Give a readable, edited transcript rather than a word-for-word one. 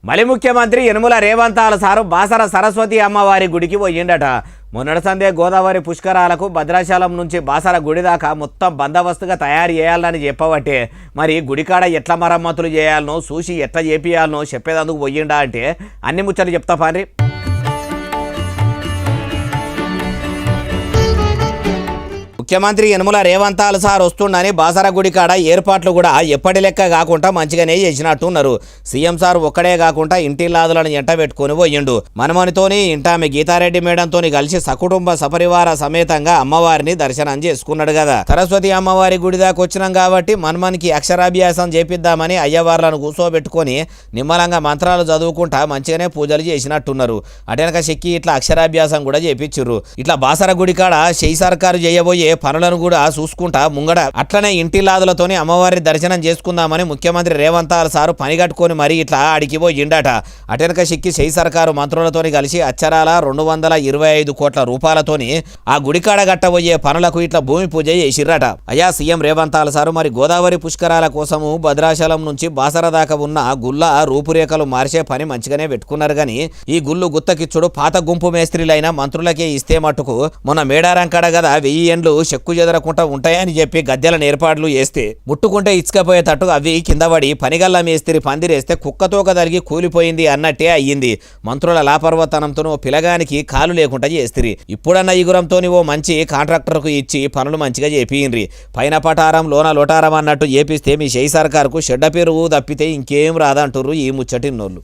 మలి ముఖ్యమంత్రి యనుమల రేవంతాల సారు బాసర సరస్వతి అమ్మవారి గుడికి పోయిండట. మొన్నటి సందే గోదావరి పుష్కరాలకు భద్రాచలం నుంచి బాసర గుడి దాకా మొత్తం బందోబస్తుగా తయారు చేయాలని చెప్పబట్టే మరి గుడికాడ ఎట్లా మరమ్మతులు చేయాలనో చూసి ఎట్లా చేపియాలనో చెప్పేదందుకు పోయిండా అంటే అన్ని ముచ్చట్లు చెప్తా పారి. ముఖ్యమంత్రి యనుమల రేవంతాల సార్ వస్తుండని బాసర గుడి కాడ ఏర్పాట్లు కూడా ఎప్పటి లెక్క కాకుండా మంచిగానే చేసినట్టున్నారు. సీఎం సార్ ఒక్కడే కాకుండా ఇంటిల్లాదులను ఎంట పెట్టుకుని పోయిండు. మనమనితోని ఇంటామె గీతారెడ్డి మేడంతోని కలిసి సకుటుంబ సపరివార సమేతంగా అమ్మవారిని దర్శనం చేసుకున్నాడు కదా. సరస్వతి అమ్మవారి గుడి దాకా వచ్చినాం కాబట్టి మనమనికి అక్షరాభ్యాసం చేపిద్దామని అయ్యవార్లను కూర్చోబెట్టుకొని నిమ్మలంగా మంత్రాలు చదువుకుంటా మంచిగానే పూజలు చేసినట్టున్నారు. అటెనక చెక్కి ఇట్లా అక్షరాభ్యాసం కూడా చేపించుర్రు. ఇట్లా బాసర గుడి కాడ షెయి సర్కారు చేయబోయే పనులను కూడా చూసుకుంటా ముంగడ అట్లనే ఇంటిల్లాదులతోని అమ్మవారి దర్శనం చేసుకుందామని ముఖ్యమంత్రి రేవంతాల సారు పనిగట్టుకొని మరి ఇట్లా అడిగి పోయిండట. అటెనక సిక్కి షెయి సర్కారు మంత్రులతోని కలిసి అచ్చరాల 225 కోట్ల రూపాయలతోని ఆ గుడికాడ గట్టబోయే పనులకు ఇట్లా భూమి పూజ చేసిర్రట. అయ్యా సీఎం రేవంతాల సారు మరి గోదావరి పుష్కరాల కోసము భద్రాచలం నుంచి బాసర దాకా ఉన్న గుళ్ళ రూపురేఖలు మార్చే పని మంచిగానే పెట్టుకున్నారు గాని ఈ గుళ్ళు గుత్తకిచ్చుడు పాత గుంపు మేస్త్రీలైన మంత్రులకే ఇస్తే మట్టుకు మొన్న మేడారం కాడ కదా 1000 ఏండ్లు చెక్కు చెదరకుండా ఉంటాయని చెప్పి గద్దెలను ఏర్పాట్లు చేస్తే ముట్టుకుంటే ఇచ్చుకపోయేటట్టు అవి కింద పడి పనిగల్ల మేస్త్రి పందిరేస్తే కుక్కతోక తలిగి కూలిపోయింది అన్నట్టే అయ్యింది. మంత్రుల లాపర్వతనంతో పిలగానికి కాలు లేకుండా చేస్తిరి. ఇప్పుడన్న ఈగురంతోని ఓ మంచి కాంట్రాక్టర్కు ఇచ్చి పనులు మంచిగా చేపియండ్రి. పైన పటారం లోన లోటారం అన్నట్టు చేపిస్తే మీ షెయి సర్కార్కు చెడ్డ పేరు తప్పితే ఇంకేం రాదంటుర్రు ఈ ముచ్చటిన్నోళ్ళు.